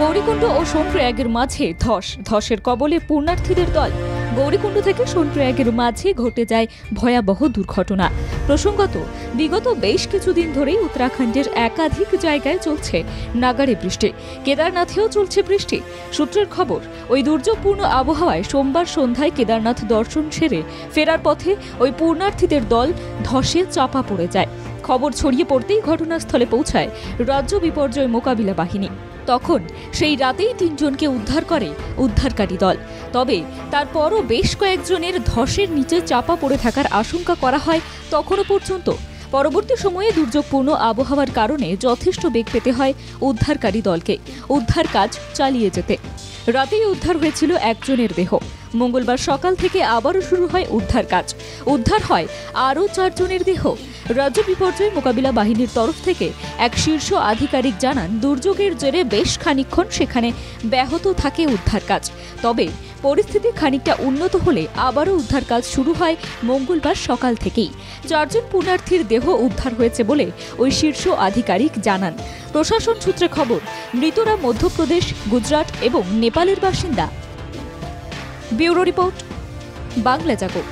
গৌরীকুণ্ড ও সোনপ্রয়াগের মাঝে ধসের কবলে পূর্ণার্থীদের দল। গৌরীকুণ্ড থেকে সোনপ্রয়াগের মাঝে ঘটে যায় ভয়াবহ দুর্ঘটনা। প্রসঙ্গত, বিগত বেশ কিছুদিন ধরেই উত্তরাখণ্ডের একাধিক জায়গায় চলছে নাগাড়ে বৃষ্টি। কেদারনাথেও চলছে বৃষ্টি। সূত্রের খবর, ওই দুর্যোগপূর্ণ আবহাওয়ায় সোমবার সন্ধ্যায় কেদারনাথ দর্শন সেরে ফেরার পথে ওই পূর্ণার্থীদের দল ধসে চাপা পড়ে যায়। খবর ছড়িয়ে পড়তেই ঘটনাস্থলে পৌঁছায় রাজ্য বিপর্যয় মোকাবিলা বাহিনী। তখন সেই রাতেই ৩ জনকে উদ্ধার করে উদ্ধারকারী দল। তবে তারপরও বেশ কয়েকজনের ধসের নিচে চাপা পড়ে থাকার আশঙ্কা করা হয় তখনও পর্যন্ত। পরবর্তী সময়ে দুর্যোগপূর্ণ আবহাওয়ার কারণে যথেষ্ট বেগ পেতে হয় উদ্ধারকারী দলকে উদ্ধার কাজ চালিয়ে যেতে। রাতেই উদ্ধার হয়েছিল একজনের দেহ। মঙ্গলবার সকাল থেকে আবারও শুরু হয় উদ্ধার কাজ। উদ্ধার হয় আরও 4 জনের দেহ। রাজ্য বিপর্যয় মোকাবিলা বাহিনীর তরফ থেকে এক শীর্ষ আধিকারিক জানান, দুর্যোগের জেরে বেশ খানিকক্ষণ সেখানে ব্যাহত থাকে উদ্ধার কাজ। তবে পরিস্থিতি খানিকটা উন্নত হলে আবারও উদ্ধার কাজ শুরু হয় মঙ্গলবার সকাল থেকেই। 4 জন পুণ্যার্থীর দেহ উদ্ধার হয়েছে বলে ওই শীর্ষ আধিকারিক জানান। প্রশাসন সূত্রে খবর, মৃতরা মধ্যপ্রদেশ, গুজরাট এবং নেপালের বাসিন্দা। ব্যুরো রিপোর্ট, বাংলা জাগো।